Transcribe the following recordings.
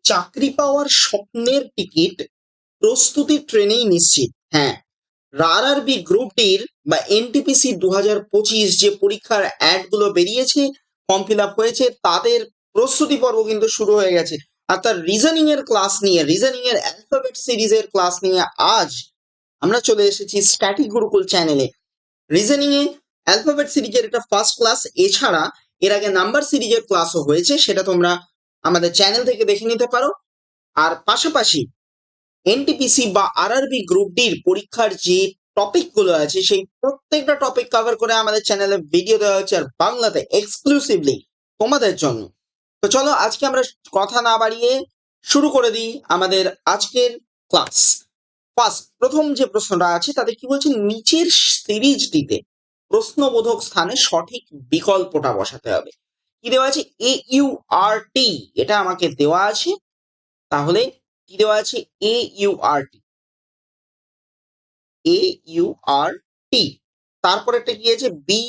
চাকরি পাওয়ার স্বপ্নের টিকিট প্রস্তুতি ট্রেনেই নিশ্চিত। হ্যাঁ, আরআরবি গ্রুপ ডির বা এনটিপিসি 2025 যে পরীক্ষার অ্যাড গুলো বেরিয়েছে, ফর্ম ফিল আপ হয়েছে, তাদের প্রস্তুতি পর্ব কিন্তু শুরু হয়ে গেছে। আর তার রিজনিং এর ক্লাস নিয়ে, রিজনিং এর অ্যালফাবেট সিরিজের ক্লাস নিয়ে আজ আমরা চলে এসেছি স্ট্যাটিক গুরুকুল চ্যানেলে। রিজনিং এ অ্যালফাবেট সিরিজের এটা ফার্স্ট ক্লাস। এছাড়া এর আগে নাম্বার সিরিজের ক্লাসও হয়েছে, সেটা তোমরা আমাদের চ্যানেল থেকে দেখে নিতে পারো। আর পাশাপাশি এনটিপিসি বা আরআরবি গ্রুপ ডির পরীক্ষার যে টপিক গুলো আছে, সেই প্রত্যেকটা টপিক কভার করে আমাদের চ্যানেলে ভিডিও দেওয়া হচ্ছে, আর বাংলাতে এক্সক্লুসিভলি তোমাদের জন্য। তো চলো আজকে আমরা কথা না বাড়িয়ে শুরু করে দিই আমাদের আজকের ক্লাস। প্রথম যে প্রশ্নটা আছে তাতে কি বলছে, নিচের সিরিজটিতে প্রশ্নবোধক স্থানে সঠিক বিকল্পটা বসাতে হবে। কি দেওয়া আছে? এ ইউ আর টি, এটা আমাকে দেওয়া আছে। তাহলে কি দেওয়া আছে? A U R T, A U R T. তারপরে একটা কি আছে? বি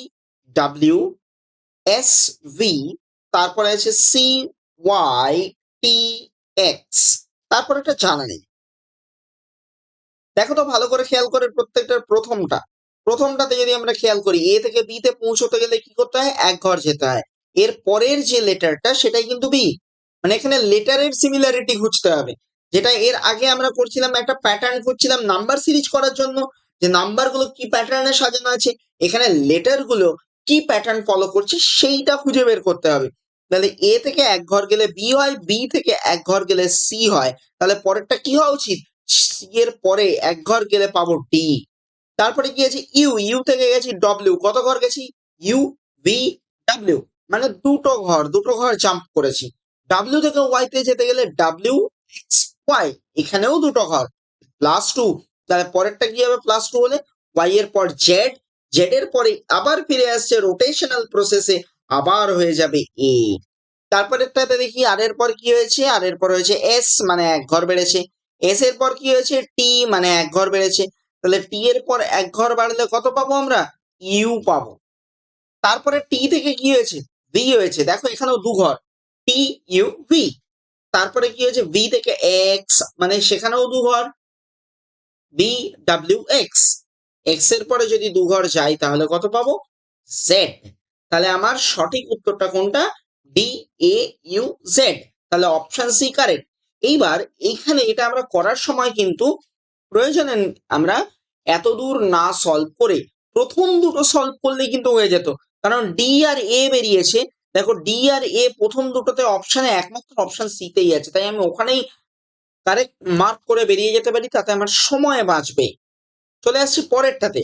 ডাব্লিউ এস ভি, তারপরে আছে সি ওয়াই টি এক্স, তারপরে একটা জানা নেই। দেখো তো ভালো করে খেয়াল করে প্রত্যেকটার প্রথমটাতে যদি আমরা খেয়াল করি, এ থেকে বি তে পৌঁছতে গেলে কি করতে হয়? এক ঘর যেতে হয়। এর পরের যে লেটারটা সেটাই কিন্তু বি, মানে এখানে লেটারের সিমিলারিটি খুঁজতে হবে। যেটা এর আগে আমরা করছিলাম, একটা প্যাটার্ন করছিলাম নাম্বার সিরিজ করার জন্য, যে নাম্বার গুলো কি প্যাটার্নে সাজানো আছে, এখানে লেটার গুলো কি প্যাটার্ন ফলো করছে সেইটা খুঁজে বের করতে হবে। তাহলে এ থেকে এক ঘর গেলে বি হয়, বি থেকে এক ঘর গেলে সি হয়, তাহলে পরেরটা কি হওয়া উচিত? সি এর পরে এক ঘর গেলে পাবো ডি। তারপরে কি আছে? ইউ, ইউ থেকে গেছি ডব্লিউ, কত ঘর গেছি? ইউ ভি ডাব্লিউ, মানে দুটো ঘর জাম্প করেছি। ডাব্লিউ থেকে ওয়াই তে যেতে গেলে ডাব্লিউ এক্স ওয়াই, এখানেও দুটো ঘর, প্লাস টু। তাহলে পরেরটা কি হবে? প্লাস টু হলে ওয়াই এর পর জেড, জেড এর পরে আবার ফিরে আসছে রোটেশনাল প্রসেসে, আবার হয়ে যাবে এ। তারপরেরটাতে দেখি আর এর পর কি হয়েছে? আর এর পর হয়েছে এস, মানে এক ঘর বেড়েছে। এস এর পর কি হয়েছে? টি, মানে এক ঘর বেড়েছে। তাহলে টি এর পর এক ঘর বাড়লে কত পাবো আমরা? ইউ পাবো। তারপরে টি থেকে কি হয়েছে? ভি হয়েছে, দেখো এখানেও দু ঘর, টি ইউ ভি। তারপরে কি হয়েছে? ভি থেকে এক্স, মানে সেখানেও দু ঘর, বি ডাব্লিউ এক্স। এক্স এর পরে যদি দু ঘর যাই তাহলে কত পাবো? জেড। তাহলে আমার সঠিক উত্তরটা কোনটা? D A you Z. তাহলে অপশন সি কারেক্ট। এইবার এইখানে এটা আমরা করার সময় কিন্তু প্রয়োজনে আমরা এত দূর না সলভ করে প্রথম দুটো সলভ করলেই কিন্তু হয়ে যেত, কারণ ডি আর এ বেরিয়েছে। দেখো ডি আর এ প্রথম দুটোতে অপশনে একমাত্র অপশন সি তেই আছে, তাই আমি ওখানেই কারেক্ট মার্ক করে বেরিয়ে যেতে পারি, তাতে আমার সময় বাঁচবে। চলে আসছি পরেরটাতে।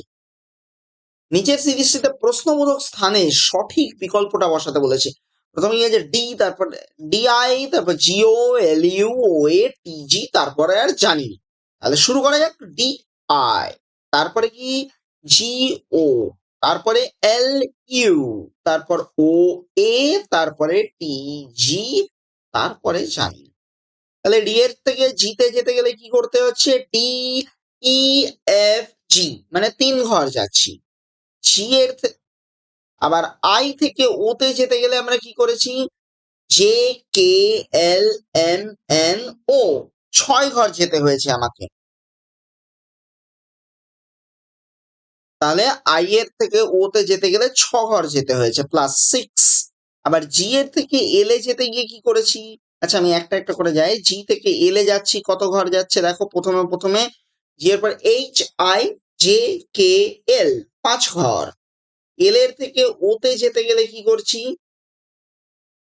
নিচের সিরিজটিতে প্রশ্নবোধক স্থানে সঠিক বিকল্পটা বসাতে বলেছে। প্রথমে কি আছে? ডি, তারপর ডিআই, তারপর জিও, এল ইউ, ও এ, টি জি, তারপরে আর জানি না। তাহলে শুরু করা যাক। ডি আই, তারপরে কি? জি ও, তারপরে এল ইউ, তারপর ও এ, তারপরে টি জি, তারপরে জানি না। তাহলে ডি এর থেকে জিতে যেতে গেলে কি করতে হচ্ছে? ডি ই এফ জি, মানে তিন ঘর যাচ্ছি। জি এর আবার আই থেকে ওতে যেতে গেলে আমরা কি করেছি? J K L M N O, 6 ঘর যেতে হয়েছে আমাকে। তাহলে আই এর থেকে ওতে যেতে গেলে 6 ঘর যেতে হয়েছে, প্লাস 6। আবার জি এর থেকে এল এ যেতে গিয়ে কি করেছি? আচ্ছা আমি একটা একটা করে যাই। জি থেকে এল এ যাচ্ছি, কত ঘর যাচ্ছে? দেখো প্রথমে জি এর পর এইচ আই জে কে এল, 5 ঘর। এল এর থেকে ওতে যেতে গেলে কি করছি?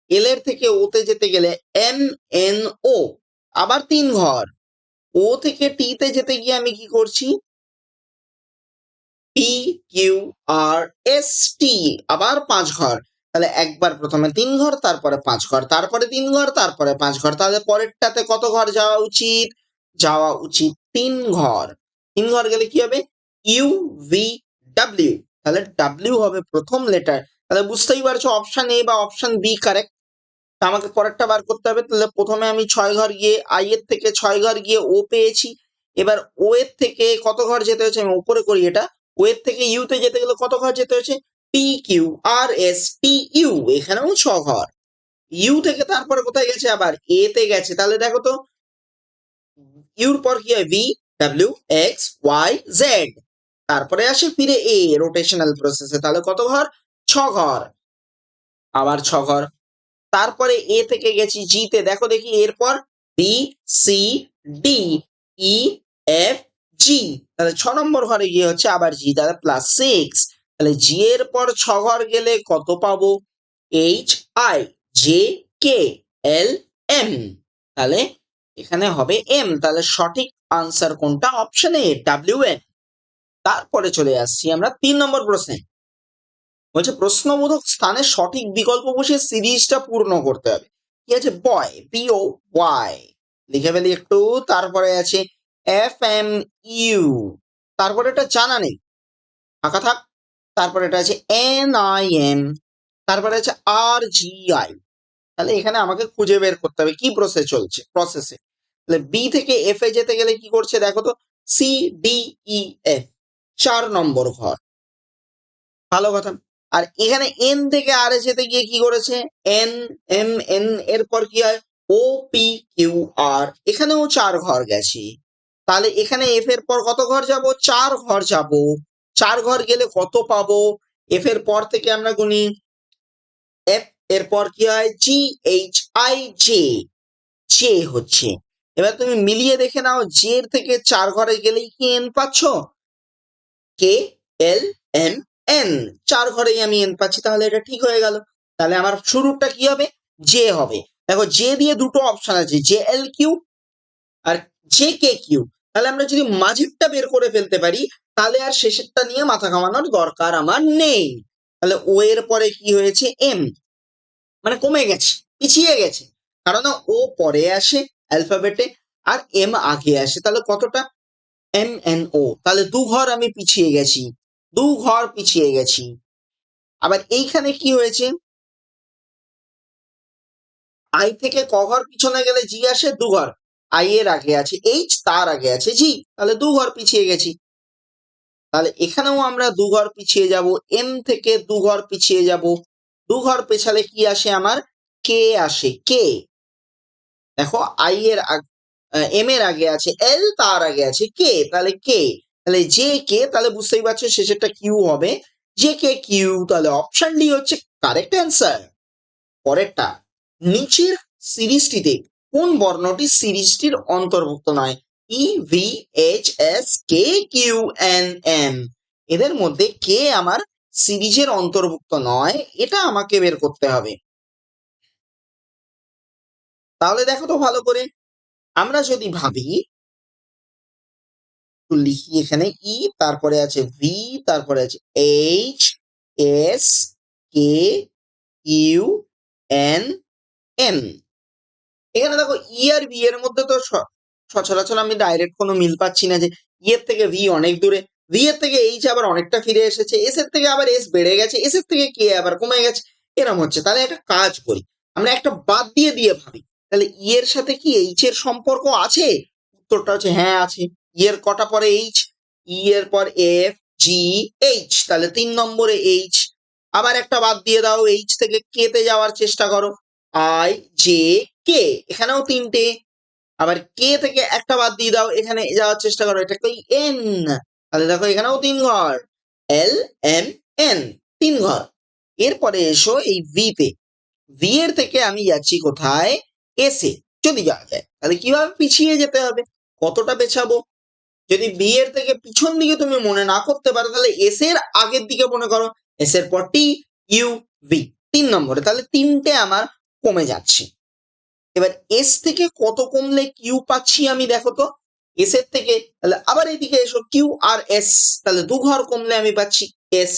এল এর থেকে ওতে যেতে গেলে এম এন ও, আবার 3 ঘর। ও থেকে টি তে যেতে গিয়ে আমি কি করছি? পি কিউ আর এস টি, আবার 5 ঘর। তাহলে একবার প্রথমে 3 ঘর, তারপরে 5 ঘর, তারপরে 3 ঘর, তারপরে 5 ঘর। তাহলে পরেরটাতে কত ঘর যাওয়া উচিত? যাওয়া উচিত 3 ঘর। 3 ঘর গেলে কি হবে? ইউ ভি ডাব্লিউ, তাহলে ডাব্লিউ হবে প্রথম লেটার। তাহলে বুঝতেই পারছো অপশন এ বা অপশন বি কারেক্ট। আমাকে পরেরটা বার করতে হবে। তাহলে প্রথমে আমি 6 ঘর গিয়ে আই এর থেকে 6 ঘর গিয়ে ও পেয়েছি। এবার ও এর থেকে কত ঘর যেতে হচ্ছে? আমি উপরে করি এটা। ও এর থেকে ইউ তে যেতে গেলে কত ঘর যেতে হচ্ছে? P Q R S T you, এখানেও 6 ঘর। ইউ থেকে তারপরে কোথায় গেছে, আবার এ তে গেছে। তাহলে দেখো তো ইউর পর কি হয়, V W X Y Z, তারপরে আসে ফিরে এ রোটেশনাল প্রসেসে। তাহলে কত ঘর, 6 ঘর, আবার 6 ঘর। তারপরে এ থেকে গেছি জি তে, দেখো দেখি এরপর B C D E F G, তাহলে 6 নম্বর ঘরে গিয়ে হচ্ছে আবার জি, তাহলে +6। তাহলে জি এর পর 6 ঘর গেলে কত পাবো, H I J K L M, তাহলে এখানে হবে এম। তাহলে সঠিক আনসার কোনটা, অপশন এ ডাব্লিউ এন। তারপরে চলে আসছি আমরা 3 নম্বর প্রশ্নে। বলছে প্রশ্নবোধক স্থানে সঠিক বিকল্প বসে সিরিজটা পূর্ণ করতে হবে। কি আছে, বয় পিও ওয়াই, লিখে ফেলি একটু। তারপরে আছে এফ এম ইউ, তারপরে এটা জানা নেই, ফাঁকা থাক। তারপরে এটা আছে এন আই এম, তারপরে আছে আর জি আই। তাহলে এখানে আমাকে খুঁজে বের করতে হবে কি প্রসেস চলছে, প্রসেসে। তাহলে বি থেকে এফ এ যেতে গেলে কি করছে দেখো তো, সি ডি ই এফ, 4 নম্বর ঘর, ভালো কথা। আর এখানে এন থেকে আর এ যেতে গিয়ে কি করেছে, এন এম এন, এরপর কি হয় ও পি কিউ আর, এখানেও 4 ঘর গেছে। তাহলে এখানে এফ এর পর কত ঘর যাব, 4 ঘর যাব। 4 ঘর গেলে কত পাবো, এফ এর পর থেকে আমরা গুনি, এফ এর পর কি হয় জি এইচ আই জে, জে হচ্ছে। এবার তুমি মিলিয়ে দেখে নাও, জে এর থেকে 4 ঘরে গেলেই কি এন পাচ্ছ, কে এল এম এন, 4 ঘরেই আমি এন পাচ্ছি। তাহলে এটা ঠিক হয়ে গেল। তাহলে আমার শুরুটা কি হবে, জে হবে। দেখো জে দিয়ে দুটো অপশন আছে, J L Q R J K Q. তাহলে আমরা যদি মাঝেরটা বের করে ফেলতে পারি, তাহলে আর শেষেরটা নিয়ে মাথা ঘামানোর দরকার আমার নেই। তাহলে ও এর পরে কি হয়েছে, এম, মানে কমে গেছে, পিছিয়ে গেছে, কারণ ও পরে আসে অ্যালফাবেটে আর এম আগে আসে। তাহলে কতটা, এম এন ও, তাহলে 2 ঘর আমি পিছিয়ে গেছি, 2 ঘর পিছিয়ে গেছি। আবার এইখানে কি হয়েছে, আই থেকে ক ঘর পিছনে গেলে জি আসে, 2 ঘর, আই এর আগে আছে এইচ, তার আগে আছে জি, তাহলে 2 ঘর পিছিয়ে গেছি। তাহলে এখানেও আমরা 2 ঘর পিছিয়ে যাব, এম থেকে 2 ঘর পিছিয়ে যাব। 2 ঘর পেছালে কি আসে আমার, কে আসে, কে। দেখো আই এর এম এর আগে আছে এল, তার আগে আছে কে, তাহলে কে, তাহলে জে কে, তাহলে বুঝতেই পারছো শেষেরটা কিউ হবে, জে কে কিউ। তাহলে অপশন ডি হচ্ছে কারেক্ট অ্যান্সার। পরেরটা, নিচের সিরিজটিতে কোন বর্ণটি সিরিজটির অন্তর্ভুক্ত নয়, E V H S K Q N M, এদের মধ্যে কে আমার সিরিজের অন্তর্ভুক্ত নয়, এটা আমাকে বের করতে হবে। তাহলে দেখো তো ভালো করে, আমরা যদি ভাবি, একটু লিখি এখানে, ই, তারপরে আছে ভি, তারপরে আছে H S K U N M. এখানে দেখো ই আর বি এর মধ্যে তো সচরাচর আমি ডাইরেক্ট কোনো মিল পাচ্ছি না, যে ই এর থেকে ভি অনেক দূরে, ভি এর থেকে এইচ আবার অনেকটা ফিরে এসেছে, এস এর থেকে আবার এস বেড়ে গেছে, এস এর থেকে কে আবার কমে গেছে, এরম হচ্ছে। তাহলে একটা কাজ করি, আমরা একটা বাদ দিয়ে দিয়ে ভাবি। তাহলে ই এর সাথে কি এইচ এর সম্পর্ক আছে, উত্তরটা হচ্ছে হ্যাঁ আছে। ই এর কটা পরে এইচ, ই এর পর এফ জি এইচ, তাহলে 3 নম্বরে এইচ। আবার একটা বাদ দিয়ে দাও, এইচ থেকে কে তে যাওয়ার চেষ্টা করো, আই জে কে, এখানেও 3টে। আবার কে থেকে একটা বাদ দিয়ে দাও, এখানে যাওয়ার চেষ্টা করো, এটা কই এন, তাহলে দেখো এখানেও 3 ঘর, এল এম এন, 3 ঘর। এরপরে এসো এই ভি তে, ভি এর থেকে আমি যাচ্ছি কোথায়, এস এ যদি যাওয়া যায়, তাহলে কিভাবে পিছিয়ে যেতে হবে, কতটা পেছাবো। যদি বি এর থেকে পিছন দিকে তুমি মনে না করতে পারো, তাহলে এস এর আগের দিকে মনে করো, এস এর পর টি ইউ ভি, 3 নম্বরে, তাহলে 3টে আমার কমে যাচ্ছে। এবার এস থেকে কত কমলে কিউ পাচ্ছি আমি, দেখো তো, এস এর থেকে, তাহলে আবার এইদিকে এসো, কিউ আর এস, তাহলে 2 ঘর কমলে আমি পাচ্ছি এস।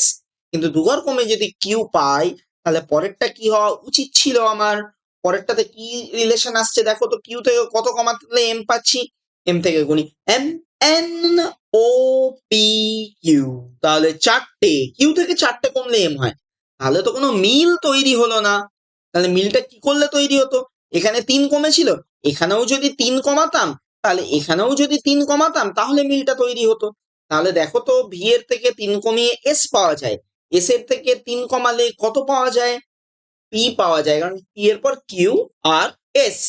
কিন্তু 2 ঘর কমে যদি কিউ পাই, তাহলে পরেরটা কি হওয়া উচিত ছিল আমার, পরেরটাতে কি রিলেশন আসছে দেখো তো, কিউ থেকে কত কমাতে এম পাচ্ছি, এম থেকে গুনি M N O P Q, তাহলে 4টে, কিউ থেকে 4টে কমলে এম হয়। তাহলে তো কোনো মিল তৈরি হলো না। তাহলে মিলটা কি করলে তৈরি হতো, এখানে 3 কমেছিল, এখানেও যদি 3 কমাতাম, তাহলে এখানেও যদি 3 কমাতাম, তাহলে মিলটা তৈরি হতো। তাহলে দেখো তো, ভি এর থেকে 3 কমিয়ে এস পাওয়া যায়, এস এর থেকে 3 কমালে কত পাওয়া যায়, পি পাওয়া যায়, কারণ পি এর পর কিউ আর এস।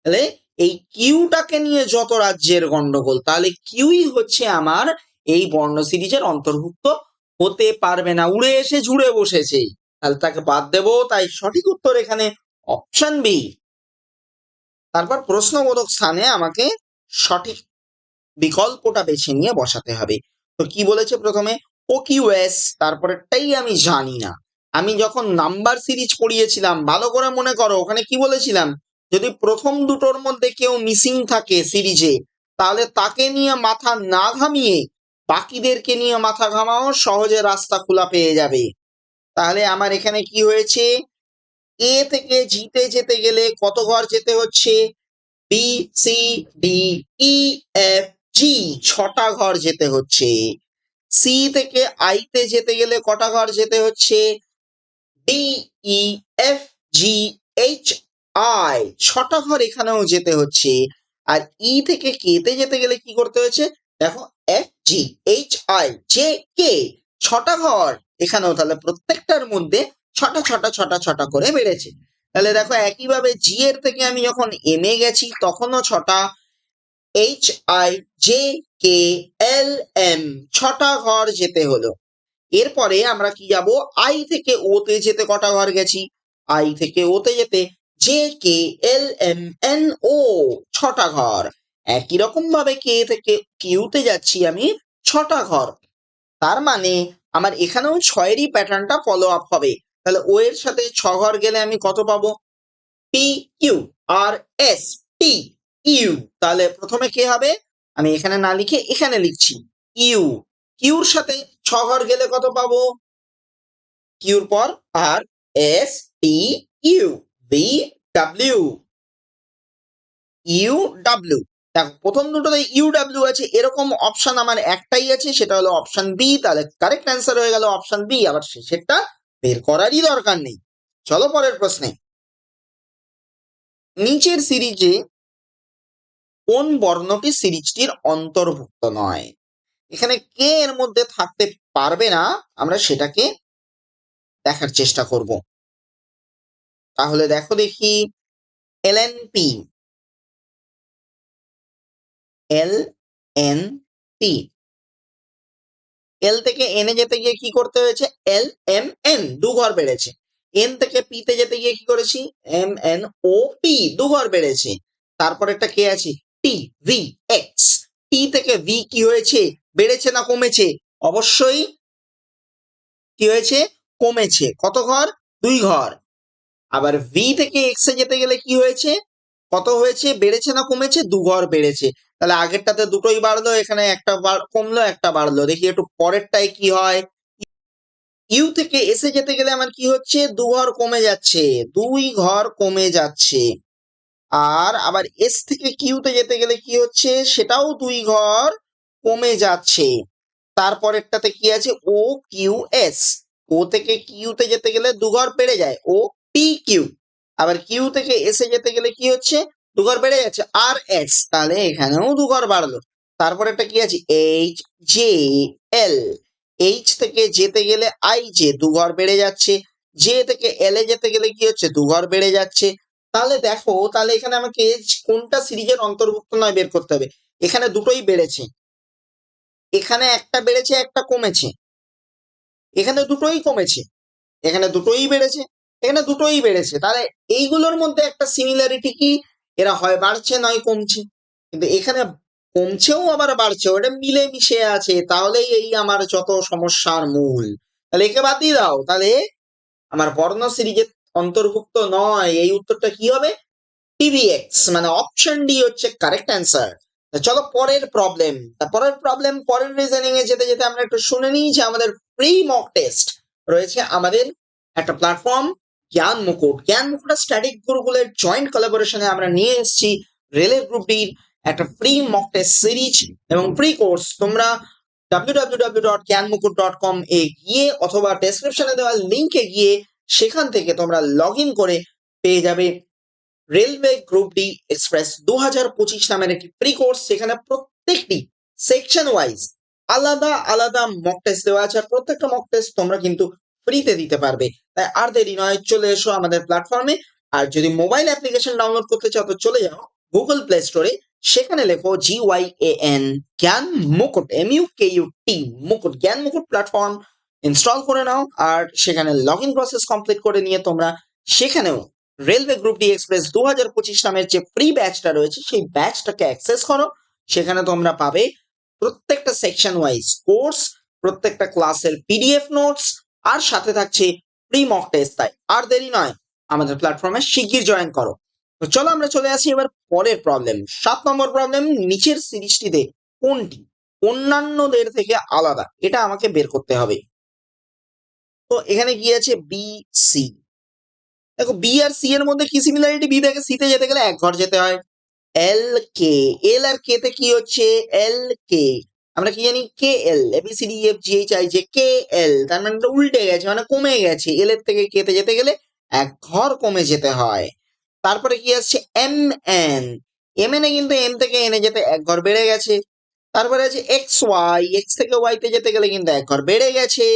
তাহলে এই কিউটাকে নিয়ে যত রাজ্যের গন্ডগোল, তাহলে কিউই হচ্ছে আমার এই বর্ণ সিরিজের অন্তর্ভুক্ত হতে পারবে না, উড়ে এসে জুড়ে বসেছে, তাহলে তাকে বাদ দেবো। তাই সঠিক উত্তর এখানে অপশন বি। তারপর প্রশ্নবোধক স্থানে আমাকে সঠিক বিকল্পটা বেছে নিয়ে বসাতে হবে। তো কি বলেছে প্রথমে, ও কিউ এস, তারপরেরটাই আমি জানি না। আমি যখন নাম্বার সিরিজ পড়িয়েছিলাম ভালো করে মনে করো, ওখানে কি বলেছিলাম, যদি প্রথম দুটোর মধ্যে কেউ মিসিং থাকে সিরিজে, তাহলে তাকে নিয়ে মাথা না ঘামিয়ে বাকিদেরকে নিয়ে মাথা ঘামাও, সহজে রাস্তা খোলা পেয়ে যাবে। তাহলে আমার এখানে কি হয়েছে, এ থেকে জিতে যেতে গেলে কত ঘর যেতে হচ্ছে, B C D E F G, 6টা ঘর যেতে হচ্ছে। সি থেকে আইতে যেতে গেলে কটা ঘর যেতে হচ্ছে, D E F G H I, 6টা ঘর এখানেও যেতে হচ্ছে। আর ই থেকে কে তে যেতে গেলে কি করতে হচ্ছে, দেখো F G H I J K, 6টা ঘর এখানেও, তাহলে প্রত্যেকটার মধ্যে 6টা 6টা 6টা 6টা করে বেড়েছে। তাহলে দেখো একইভাবে জি এর থেকে আমি যখন এম এ গেছি তখনও 6টা, H I J K L M, 6টা ঘর যেতে হলো। এরপরে আমরা কি যাব, আই থেকে ও তে যেতে কটা ঘর গেছি, আই থেকে ও তে যেতে J K L M N O, 6টা ঘর। একই রকম ভাবে কে থেকে কিউ তে যাচ্ছি আমি, 6টা ঘর। তার মানে আমার এখানেও 6এরই প্যাটার্নটা ফলো আপ হবে। তাহলে ও এর সাথে 6 ঘর গেলে আমি কত পাবো, P Q R S T you. তাহলে প্রথমে কে হবে, আমি এখানে না লিখে এখানে লিখছি ইউ। কিউর সাথে 6 ঘর গেলে কত পাবো, কিউর পর R S T U, B W U W. দেখো প্রথম দুটোতে ইউ ডাব্লিউ আছে, এরকম অপশন আমার একটাই আছে, সেটা হলো অপশন বি। তাহলে কারেক্ট অ্যান্সার হয়ে গেল অপশন বি, আবার শেষেরটা বের করারই দরকার নেই। চলো পরের প্রশ্নে, নিচের সিরিজে কোন বর্ণটি সিরিজটির অন্তর্ভুক্ত নয়। এখানে কে এর মধ্যে থাকতে পারবে না, আমরা সেটাকে দেখার চেষ্টা করব। তাহলে দেখো দেখি, L N P, L N P, এল থেকে এন এ যেতে গিয়ে কি করতে হয়েছে, এল এম এন, 2 ঘর বেড়েছে। এন থেকে পি তে যেতে গিয়ে কি করেছি, এম এন ও পি, 2 ঘর বেড়েছে। তারপর একটা কে আছে, টি ভি এক্স, টি থেকে ভি কি হয়েছে, বেড়েছে না কমেছে, অবশ্যই কি হয়েছে, কমেছে। কত ঘর, 2 ঘর। আবার ভি থেকে এক্স এ যেতে গেলে কি হয়েছে, কত হয়েছে, বেড়েছে না কমেছে, 2 ঘর বেড়েছে। তাহলে আগেরটাতে দুটোই বাড়লো, এখানে একটা কমলো একটা বাড়লো। দেখি একটু পরেরটায় কি হয়, ইউ থেকে এসে যেতে গেলে আমার কি হচ্ছে, 2 ঘর কমে যাচ্ছে, 2 ঘর কমে যাচ্ছে। আর আবার এস থেকে কিউতে যেতে গেলে কি হচ্ছে, সেটাও 2 ঘর কমে যাচ্ছে। তারপরেরটাতে কি আছে, ও কিউ এস, ও থেকে কিউতে যেতে গেলে 2 ঘর বেড়ে যায়, ও পি কিউ। আবার কিউ থেকে এসে যেতে গেলে কি হচ্ছে, 2 ঘর বেড়ে যাচ্ছে, আর এস, তাহলে এখানেও 2 ঘর বাড়লো। তারপরেরটা কি আছে, এইচ জে এল, এইচ থেকে যেতে গেলে আই জে, 2 ঘর বেড়ে যাচ্ছে। জে থেকে এল এ যেতে গেলে কি হচ্ছে, 2 ঘর বেড়ে যাচ্ছে। তাহলে দেখো, তাহলে এখানে আমাকে কোনটা সিরিজের অন্তর্ভুক্ত নয় বের করতে হবে। এখানে দুটোই বেড়েছে, এখানে একটা বেড়েছে একটা কমেছে, এখানে দুটোই কমেছে, এখানে দুটোই বেড়েছে, এখানে দুটোই বেড়েছে। তাহলে এইগুলোর মধ্যে একটা সিমিলারিটি কি, এরা হয় বাড়ছে নয় কমছে। কিন্তু এখানে কমছেও আবার বাড়ছেও, এটা মিলে মিশে আছে। তাহলেই এই আমার যত সমস্যার মূল। তাহলে একে বাদ দিয়ে দাও, তাহলে আমার বর্ণ সিরিজের অন্তর্ভুক্ত নয়, এই উত্তরটা কি হবে, টিভিএক্স, মানে অপশন ডি হচ্ছে কারেক্ট অ্যান্সার। চলো পরের প্রবলেম, পরের রিজনিং এ যেতে যেতে আমরা একটু শুনে নিই যে আমাদের ফ্রি মক টেস্ট রয়েছে আমাদের একটা প্ল্যাটফর্ম জ্ঞান মুকুট। জ্ঞান মুকুট স্ট্যাটিক গুরুকুলের জয়েন্ট কোলাবোরেশনে আমরা নিয়ে এসেছি রেলের গ্রুপ ডির একটা ফ্রি মক টেস্ট সিরিজ এবং ফ্রি কোর্স। তোমরা www.gyanmukut.com এ গিয়ে অথবা ডেসক্রিপশনে দেওয়া লিংকে গিয়ে সেখান থেকে তোমরা লগ ইন করে পেয়ে যাবে রেলওয়ে গ্রুপ ডি এক্সপ্রেস 2025 নামের একটি প্রি কোর্স। সেখানে প্রত্যেকটি সেকশন ওয়াইজ আলাদা আলাদা মক টেস্ট দেওয়া আছে, আর প্রত্যেকটা মক টেস্ট তোমরা কিন্তু ফ্রিতে দিতে পারবে। তাই আর দেরি নয়, চলে এসো আমাদের প্ল্যাটফর্মে। আর যদি মোবাইল অ্যাপ্লিকেশন ডাউনলোড করতে চাও তো চলে যাও গুগল প্লে স্টোরে, সেখানে লেখো GYAN জ্ঞান মুকুট MUKUT মুকুট, জ্ঞান মুকুট প্ল্যাটফর্ম ইনস্টল করে নাও। আর সেখানে লগ ইন প্রসেস কমপ্লিট করে নিয়ে তোমরা সেখানেও রেলওয়ে গ্রুপ ডি এক্সপ্রেস 2025 নামের যে ফ্রি ব্যাচটা রয়েছে সেই ব্যাচটাকে অ্যাক্সেস করো। সেখানে তোমরা পাবে প্রত্যেকটা সেকশন ওয়াইজ কোর্স, প্রত্যেকটা ক্লাসের PDF নোটস, আর সাথে থাকছে প্রি মক টেস্ট। তাই আর দেরি নয়, আমাদের প্ল্যাটফর্মে শিগগির জয়েন করো। তো চলো আমরা চলে আসি এবার পরের প্রবলেম। 7 নম্বর প্রবলেম, নিচের সিরিজটিতে কোনটি অন্যান্যদের থেকে আলাদা, এটা আমাকে বের করতে হবে। তো এখানে কি আছে, বি সি। দেখো বি আর সি এর মধ্যে কি সিমিলারিটি, বি থেকে সি তে যেতে গেলে এক ঘর যেতে হয়। এল কে, এল আর কে তে কি হচ্ছে, এল কে আমরা কি জানি কে এল, ABCDEFGHI কে এল, তার মানে উল্টে গেছে, মানে কমে গেছে। এল এর থেকে কে তে যেতে গেলে এক ঘর কমে যেতে হয়। তারপরে কি আসছে M N, M N A কিন্তু এম থেকে এনে যেতে এক ঘর বেড়ে গেছে। তারপরে আছে এক্স ওয়াই, এক্স থেকে ওয়াই তে যেতে গেলে কিন্তু এক ঘর বেড়ে গেছে।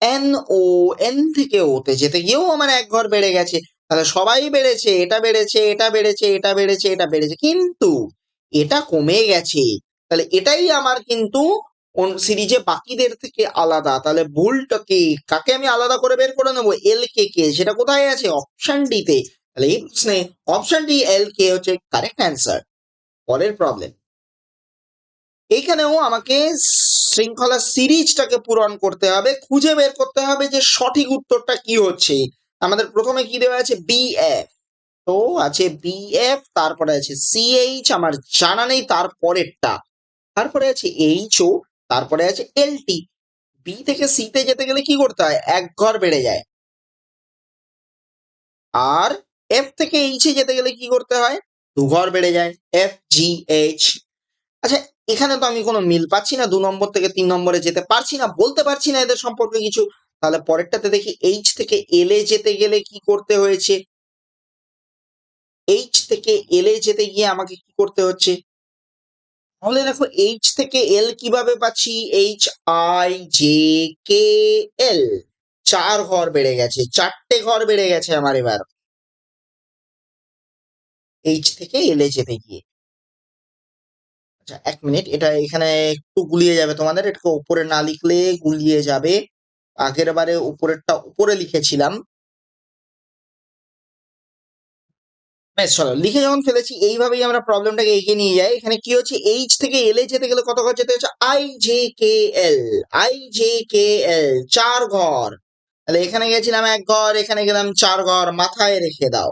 এন ও, এন থেকে ও তে যেতে গিয়েও আমার এক ঘর বেড়ে গেছে। তাহলে সবাই বেড়েছে, এটা বেড়েছে, এটা বেড়েছে, এটা বেড়েছে, এটা বেড়েছে, কিন্তু এটা কমে গেছে। তাহলে এটাই আমার কিন্তু সিরিজে বাকিদের থেকে আলাদা। তাহলে ভুলটাকে কাকে আমি আলাদা করে বের করে নেবো, এল কে কে, সেটা কোথায় আছে, অপশন ডি তে। তাহলে এই প্রশ্নে অপশন ডি এল কে হচ্ছে কারেক্ট অ্যান্সার। পরের প্রবলেম, এইখানেও আমাকে শৃঙ্খলা সিরিজটাকে পূরণ করতে হবে, খুঁজে বের করতে হবে যে সঠিক উত্তরটা কি হচ্ছে। আমাদের প্রথমে কি দেওয়া আছে, BF, তো আছে BF, তারপরে আছে CH, আমার জানা নেই তারপরেরটা, তারপরে আছে HO, তারপরে আছে LT। বি থেকে সি তে যেতে গেলে কি করতে হয়, এক ঘর বেড়ে যায়। আর এফ থেকে এইচ এ যেতে গেলে কি করতে হয়, দু ঘর বেড়ে যায়, FGH। আচ্ছা, এখানে তো আমি কোনো মিল পাচ্ছি না, 2 নম্বর থেকে 3 নম্বরে যেতে পারছি না, বলতে পারছি না এদের সম্পর্কে কিছু। তাহলে পরেরটাতে দেখি, এইচ থেকে এল এ যেতে গেলে কি করতে হয়েছে, এইচ থেকে এল এ যেতে গিয়ে আমাকে কি করতে হচ্ছে। তাহলে দেখো এইচ থেকে এল কিভাবে পাচ্ছি, HIJKL, 4 ঘর বেড়ে গেছে, 4টে ঘর বেড়ে গেছে আমার এবার এইচ থেকে এল এ যেতে গিয়ে। আচ্ছা 1 মিনিট, এটা এখানে একটু গুলিয়ে যাবে তোমাদের, এটাকে উপরে না লিখলে গুলিয়ে যাবে। আগের বারে উপরেরটা উপরে লিখেছিলাম। বেশ চলো, লিখে যখন ফেলেছি এইভাবেই আমরা প্রবলেমটাকে এগিয়ে নিয়ে যাই। এখানে কি হচ্ছে, এইচ থেকে এল এ যেতে গেলে কত ঘর যেতে হচ্ছে, IJKL, IJKL 4 ঘর। তাহলে এখানে গেছিলাম এক ঘর, এখানে গেলাম 4 ঘর, মাথায় রেখে দাও,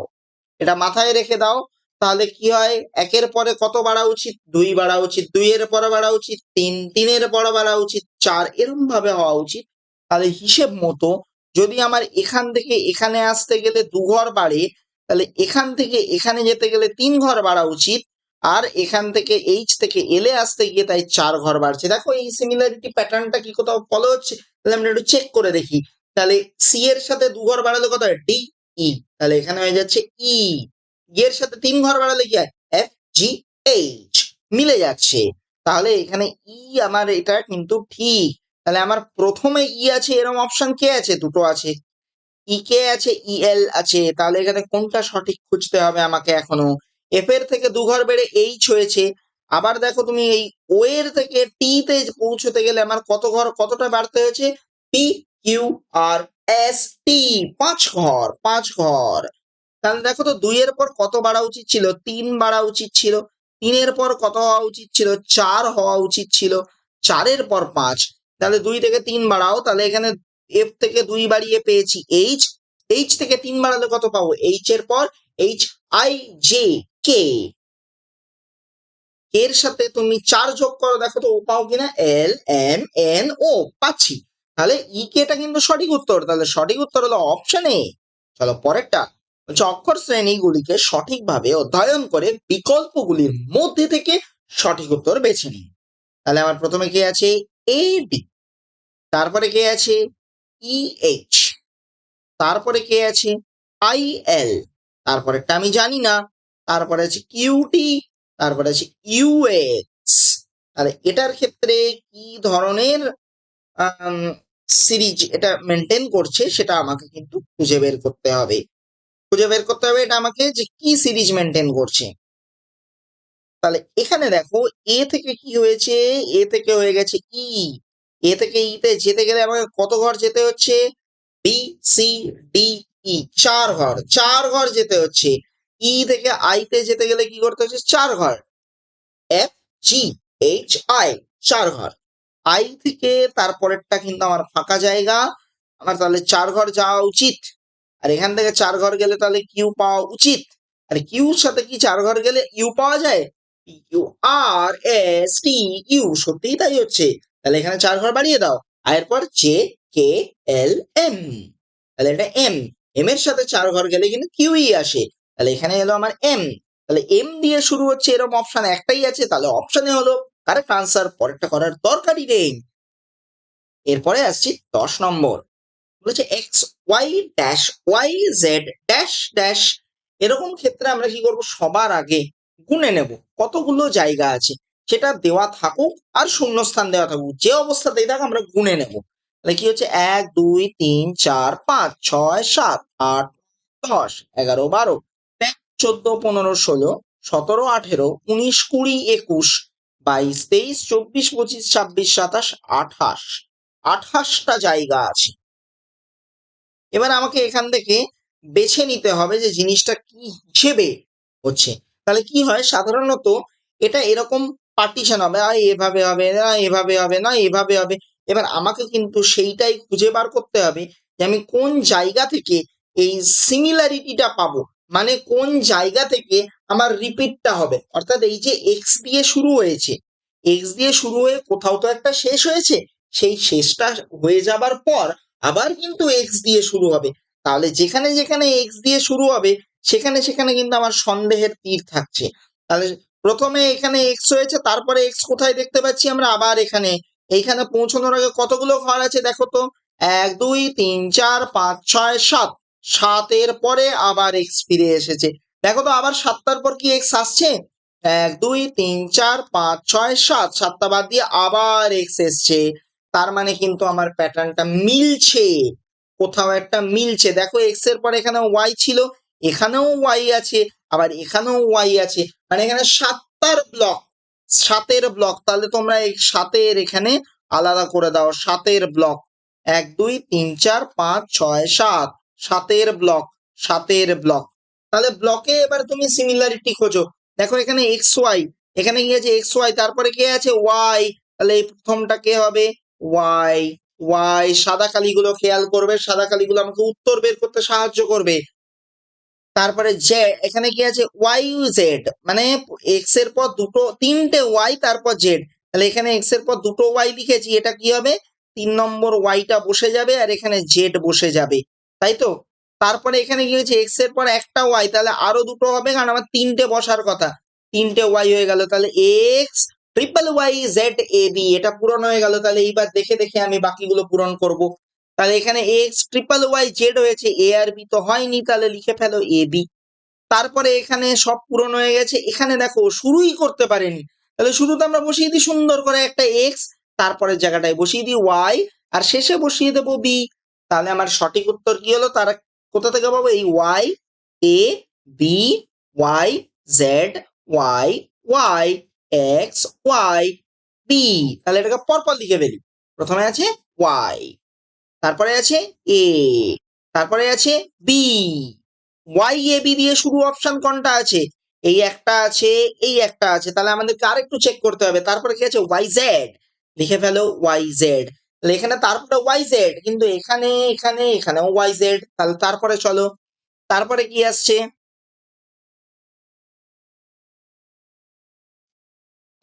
এটা মাথায় রেখে দাও। তাহলে কি হয়, একের পরে কত বাড়া উচিত, 2 বাড়া উচিত, 2 এর পরে বাড়া উচিত 3, 3 এর পরে বাড়া উচিত 4, এরকম ভাবে হওয়া উচিত। তাহলে হিসেব মতো যদি আমার এখান থেকে এখানে আসতে গেলে 2 ঘর বাড়ে, তাহলে এখান থেকে এখানে যেতে গেলে 3 ঘর বাড়া উচিত। আর এখান থেকে এইচ থেকে এলে আসতে গিয়ে তাই 4 ঘর বাড়ছে। দেখো এই সিমিলারিটি প্যাটার্নটা কি কোথাও ফলো হচ্ছে, তাহলে আমরা একটু চেক করে দেখি। তাহলে সি এর সাথে 2 ঘর বাড়ালে কত হয়, ডি ই, তাহলে এখানে হয়ে যাচ্ছে ই। এর সাথে 3 ঘর বাড়ালে কি হয়, FGH, মিলে যাচ্ছে। তাহলে এখানে ই আমার এটা কিন্তু ঠিক। তাহলে আমার প্রথমে ই আছে এরকম অপশন কে আছে, দুটো আছে, ই কে আছে, EL আছে। তাহলে এখানে কোনটা সঠিক খুঁজতে হবে আমাকে এখনো। এফ এর থেকে 2 ঘর বেড়ে এইচ হয়েছে। আবার দেখো তুমি এই ও এর থেকে টি তে পৌঁছতে গেলে আমার কত ঘর, কতটা বাড়তে হয়েছে, PQRST, 5 ঘর, 5 ঘর। তাহলে দেখো তো 2 এর পর কত বাড়া উচিত ছিল, 3 বাড়া উচিত ছিল। 3 এর পর কত হওয়া উচিত ছিল, 4 হওয়া উচিত ছিল। 4 এর পর 5, তাহলে 2 থেকে 3 বাড়াও। তাহলে এখানে এফ থেকে 2 বাড়িয়ে পেয়েছি এইচ, এইচ থেকে 3 বাড়ালে কত পাবো, এইচ এর পর HIJK, এর সাথে তুমি 4 যোগ করো, দেখো তো ও পাও কিনা, LMNO, পাচ্ছি। তাহলে টা কিন্তু সঠিক উত্তর। তাহলে সঠিক উত্তর হলো অপশন এ। চলো পরেরটা হচ্ছে, অক্ষর শ্রেণীগুলিকে সঠিকভাবে অধ্যয়ন করে বিকল্পগুলির মধ্যে থেকে সঠিক উত্তর বেছে নিন। তাহলে আমার প্রথমে কে আছে, AD, তারপরে কে আছে EH, তারপরে কে আছে IL, তারপরেরটা আমি জানি না, তারপরে আছে QT, তারপরে আছে UX। তাহলে এটার ক্ষেত্রে কি ধরনের সিরিজ এটা মেনটেন করছে সেটা আমাকে কিন্তু খুঁজে বের করতে হবে। এটা আমাকে যে কি সিরিজ মেনটেন করছে। তাহলে এখানে দেখো এ থেকে কি হয়েছে, এ থেকে হয়ে গেছে ই, এ থেকে ই তে যেতে গেলে আমাকে কত ঘর যেতে হচ্ছে, বি সি ডি ই, 4 ঘর, 4 ঘর যেতে হচ্ছে। ই থেকে আই তে যেতে গেলে কি করতে হচ্ছে, 4 ঘর, এফ জি এইচ আই, 4 ঘর। আই থেকে তারপরেরটা কিন্তু আমার ফাঁকা জায়গা, আমার তাহলে 4 ঘর যাওয়া উচিত। আর এখান থেকে 4 ঘর গেলে তাহলে কিউ পাওয়া উচিত। আর কিউর সাথে কি 4 ঘর গেলে ইউ পাওয়া যায়, U R S T U, সত্যিই তাই হচ্ছে। তাহলে এখানে 4 ঘর বাড়িয়ে দাও। আর এরপর জে কে এল এম, তাহলে এটা এম, এম এর সাথে 4 ঘর গেলে কিন্তু কিউই আসে। তাহলে এখানে এলো আমার এম, তাহলে এম দিয়ে শুরু হচ্ছে এরকম অপশন একটাই আছে, তাহলে অপশনে হলো কারেক্ট আনসার, পরেরটা করার দরকারই নেই। এরপরে আসছি 10 নম্বর, বলেছে X Y dash Y Z dash dash. এরকম ক্ষেত্রে আমরা কি করব, সবার আগে গুনে নেব কতগুলো জায়গা আছে, সেটা দেওয়া থাকুক আর শূন্যস্থান দেওয়া থাকুক, যে অবস্থাতেই থাক আমরা গুনে নেব। তাহলে কি হচ্ছে, 1 2 3 4 5 6 7 8 10 11 12 13 14 15 16 17 18 19 20 21 22 23 24 25 26 27 28, 28টা জায়গা আছে। এবার আমাকে এখান থেকে বেছে নিতে হবে যে জিনিসটা কি হিসেবে হচ্ছে। তাহলে কি হয়, সাধারণত এটা এরকম পার্টিশন হবে, এভাবে হবে না, এভাবে হবে না, এভাবে হবে। এবার আমাকে কিন্তু সেইটাই খুঁজে বার করতে হবে যে আমি কোন জায়গা থেকে এই সিমিলারিটিটা পাবো, মানে কোন জায়গা থেকে আমার রিপিটটা হবে। অর্থাৎ এই যে এক্স দিয়ে শুরু হয়েছে, এক্স দিয়ে শুরু হয়ে কোথাও তো একটা শেষ হয়েছে, সেই শেষটা হয়ে যাবার পর আবার কিন্তু এক্স দিয়ে শুরু হবে। তাহলে যেখানে যেখানে এক্স দিয়ে শুরু হবে সেখানে সেখানে কিন্তু আমার সন্দেহের তীর থাকছে। তাহলে প্রথমে এখানে এক্স হয়েছে, তারপরে এক্স কোথায় দেখতে পাচ্ছি আমরা, আবার এখানে। এইখানে পৌঁছানোর আগে কতগুলো ঘর আছে দেখো তো, 1 2 3 4 5 6 7, 7-এর পরে আবার এক্স ফিরে এসেছে। দেখো তো আবার 7টার পর কি এক্স আসছে, 1 2 3 4 5 6 7, 7টা বাদ দিয়ে আবার এক্স এসছে। তার মানে কিন্তু আমার প্যাটার্নটা মিলছে, কোথাও একটা মিলছে। দেখো এক্স এর পরে এখানে ওয়াই ছিল, এখানেও ওয়াই আছে, আবার এখানেও ওয়াই আছে, মানে এখানে 7টার ব্লক, 7-এর ব্লক। তাহলে তোমরা এই 7-এর এখানে আলাদা করে দাও, 7-এর ব্লক 1 2 3 4 5 6 7, 7-এর ব্লক, 7-এর ব্লক। তাহলে ব্লকে এবার তুমি সিমিলারিটি খোঁজো। দেখো এখানে এক্স ওয়াই, এখানে কি আছে এক্স ওয়াই, তারপরে কে আছে ওয়াই, তাহলে এই প্রথমটা কে হবে, ওয়াই। ওয়াই, সাদা কালিগুলো খেয়াল করবে, সাদা কালিগুলো আমাকে উত্তর বের করতে সাহায্য করবে। তারপরে জেড, এখানে কি আছে ওয়াই জেড, মানে এক্স এর পর দুটো, 3টে ওয়াই তারপর জেড। তাহলে এখানে এক্স এর পর দুটো ওয়াই লিখেছি, এটা কি হবে, 3 নম্বর ওয়াইটা বসে যাবে আর এখানে জেড বসে যাবে, তাই তো। তারপরে এখানে কি হয়েছে, এক্স এর পর একটা ওয়াই, তাহলে আরো দুটো হবে, কারণ আমার 3টে বসার কথা, 3টে ওয়াই হয়ে গেল। তাহলে x triple Y Z A B, এটা পূরণ হয়ে গেল। তাহলে এইবার দেখে দেখে আমি বাকিগুলো পূরণ করব। তাহলে এখানে এক্স ট্রিপল ওয়াই জেড হয়েছে, এ আর বি তো হয়নি, তাহলে লিখে ফেলো এ বি। তারপরে এখানে সব পূরণ হয়ে গেছে। এখানে দেখো শুরুই করতে পারেনি, তাহলে শুরুতে আমরা বসিয়ে দিই সুন্দর করে একটা এক্স, তারপরের জায়গাটায় বসিয়ে দিই ওয়াই, আর শেষে বসিয়ে দেবো বি। তাহলে আমার সঠিক উত্তর কি হলো, তারা কোথা থেকে পাবো, এই Y A B Y Z Y Y X Y B. তাহলে এটাকে পরপর লিখে ফেলি। প্রথমে আছে ওয়াই, তারপরে আছে এ, তারপরে আছে বি। ওয়াই এ বি দিয়ে শুরু অপশন কোনটা আছে, এই একটা আছে, এই একটা আছে, তাহলে আমাদেরকে আরেকটু চেক করতে হবে। তারপরে কি আছে ওয়াই জেড, লিখে ফেলো ওয়াই জেড। তাহলে এখানে তারপরে ওয়াই জেড, কিন্তু এখানে এখানে এখানেও ওয়াই জেড। তাহলে তারপরে চলো, তারপরে কি আসছে,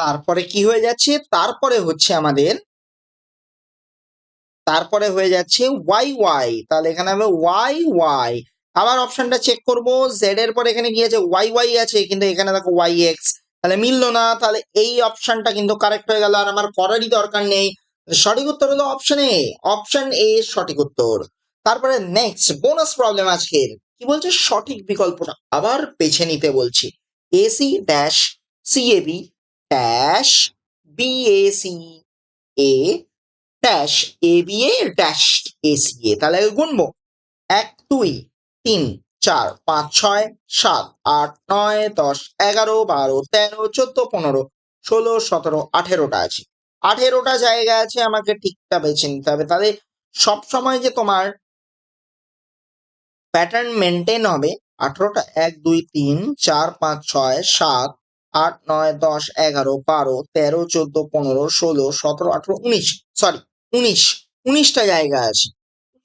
তারপরে কি হয়ে যাচ্ছে, তারপরে হচ্ছে আমাদের, তারপরে হয়ে যাচ্ছে ওয়াই ওয়াই। তাহলে এখানে হবে ওয়াই ওয়াই। আবার অপশনটা চেক করব, জেড এর পর এখানে কি আছে ওয়াই ওয়াই আছে, কিন্তু এখানে দেখো ওয়াই এক্স, তাহলে মিললো না। তাহলে এই অপশনটা কিন্তু কারেক্ট হয়ে গেল, আর আমার করারই দরকার নেই। সঠিক উত্তর হলো অপশন এ, অপশন এ সঠিক উত্তর। তারপরে নেক্সট বোনাস প্রবলেম আজকের, কি বলছে, সঠিক বিকল্পটা আবার বেছে নিতে বলছি। A C dash C A B dash B A C A dash A B A dash A C A. তাহলে গুনবো 1 2 3 4 5 6 7 8 9 10 11 12 13 14 15 16 17 18টা আছে। 18টা জায়গা আছে, আমাকে ঠিকটা বেছে নিতে হবে। তাহলে সবসময় যে তোমার প্যাটার্ন মেনটেন হবে 18টা 1 2 3 4 5 6 7 8 9 10 11 12 13 14 15 16 17 18 19, সরি 19টা জায়গা আছে।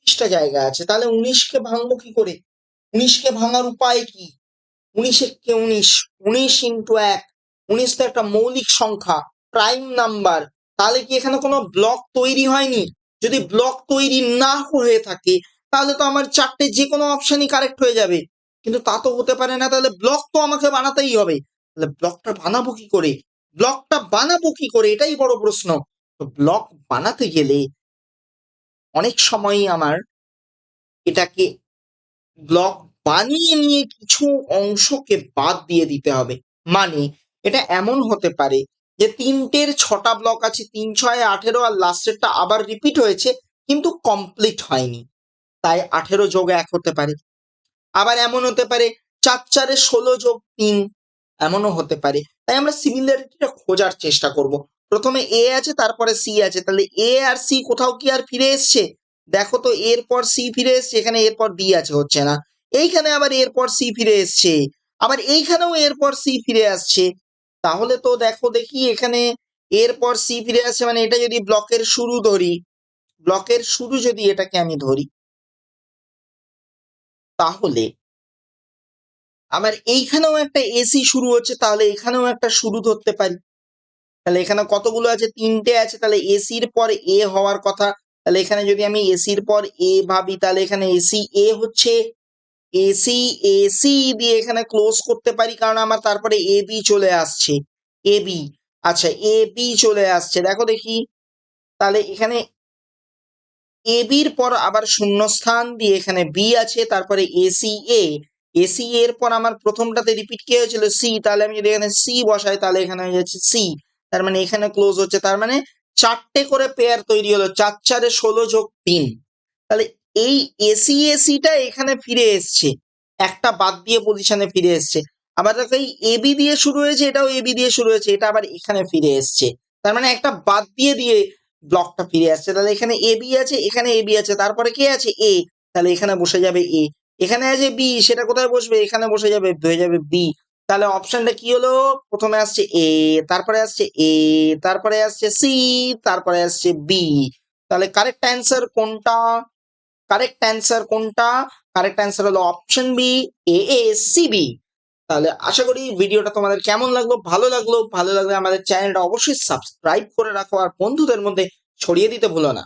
19টা জায়গা আছে, তাহলে 19কে ভাঙবো কি করে? 19কে ভাঙার উপায় কি? 19 একে 19, 19 ইন্টু 1, 19 তো একটা মৌলিক সংখ্যা, প্রাইম নাম্বার। তাহলে কি এখানে কোনো ব্লক তৈরি হয়নি? যদি ব্লক তৈরি না হয়ে থাকে তাহলে তো আমার চারটে যে কোনো অপশনই কারেক্ট হয়ে যাবে, কিন্তু তা তো হতে পারে না। তাহলে ব্লক তো আমাকে বানাতেই হবে। তাহলে ব্লকটা বানাবো কি করে? ব্লকটা বানাবো কি করে, এটাই বড় প্রশ্ন। তো ব্লক বানাতে গেলে অনেক সময়ই আমার এটাকে ব্লক বানিয়ে নিয়ে কিছু অংশকে বাদ দিয়ে দিতে হবে। মানে এটা এমন হতে পারে যে 3টের 6টা ব্লক আছে, 3 6 18, আর লাস্টেরটা আবার রিপিট হয়েছে কিন্তু কমপ্লিট হয়নি, তাই 18 যোগ 1 হতে পারে। আবার এমন হতে পারে 4 4 16 যোগ 3, এমনও হতে পারে। তাই আমরা সিমিলারিটিটা খোঁজার চেষ্টা করব। প্রথমে এ আছে, তারপরে সি আছে, তাহলে এ আর সি কোথাও কি আর ফিরে এসছে? দেখো তো, এর পর সি ফিরে এসছে, এখানে এরপর বি আছে, হচ্ছে না। এইখানে আবার এরপর সি ফিরে এসছে, আবার এইখানেও এরপর সি ফিরে আসছে। তাহলে তো দেখো দেখি, এখানে এরপর সি ফিরে আসছে, মানে এটা যদি ব্লকের শুরু ধরি, ব্লকের শুরু যদি এটাকে আমি ধরি, তাহলে আমার এইখানেও একটা এসি শুরু হচ্ছে, তাহলে এখানেও একটা শুরু ধরতে পারি। তাহলে এখানে কতগুলো আছে? 3টে আছে, তাহলে এসির পর এ হওয়ার কথা। তাহলে এখানে যদি আমি এসির পর এ ভাবি, তাহলে এখানে এসি এ হচ্ছে, এসি এসি দিয়ে এখানে ক্লোজ করতে পারি, কারণ আমার তারপরে এ বি চলে আসছে, এ বি। আচ্ছা, এ বি চলে আসছে, দেখো দেখি। তাহলে এখানে এ বির পর আবার শূন্যস্থান দিয়ে এখানে বি আছে, তারপরে এসি এ, এসি এর পর আমার প্রথমটাতে রিপিট কি হয়েছিল? সি। তাহলে আমি যদি এখানে সি বসাই, তাহলে এখানে হয়ে যাচ্ছে সি। তার মানে এখানে ক্লোজ হচ্ছে, তার মানে 4টে করে পেয়ার তৈরি হলো, 4 4 16 যোগ 3। তাহলে এই এসি এসিটা এখানে ফিরে এসছে, একটা বাদ দিয়ে পজিশনে ফিরে এসছে। আবার দেখো, এই এবি দিয়ে শুরু হয়েছে, এটাও এবি দিয়ে শুরু হয়েছে, এটা আবার এখানে ফিরে এসছে। তার মানে একটা বাদ দিয়ে দিয়ে ব্লকটা ফিরে আসছে। তাহলে এখানে এ বি আছে, এখানে এ বি আছে, তারপরে কে আছে? এ। তাহলে এখানে বসে যাবে এ। এখানে আছে বি, সেটা কোথায় বসবে? এখানে বসে যাবে, হয়ে যাবে বি। তাহলে অপশনটা কি হলো? প্রথমে আসছে এ, তারপরে আসছে এ, তারপরে আসছে সি, তারপরে আসছে বি। তাহলে কারেক্ট অ্যান্সার কোনটা? কারেক্ট অ্যান্সার কোনটা? কারেক্ট অ্যান্সার হলো option B, A A C B. তাহলে আশা করি ভিডিওটা তোমাদের কেমন লাগলো? ভালো লাগলো? ভালো লাগলে আমাদের চ্যানেলটা অবশ্যই সাবস্ক্রাইব করে রাখো, আর বন্ধুদের মধ্যে ছড়িয়ে দিতে ভুলো না।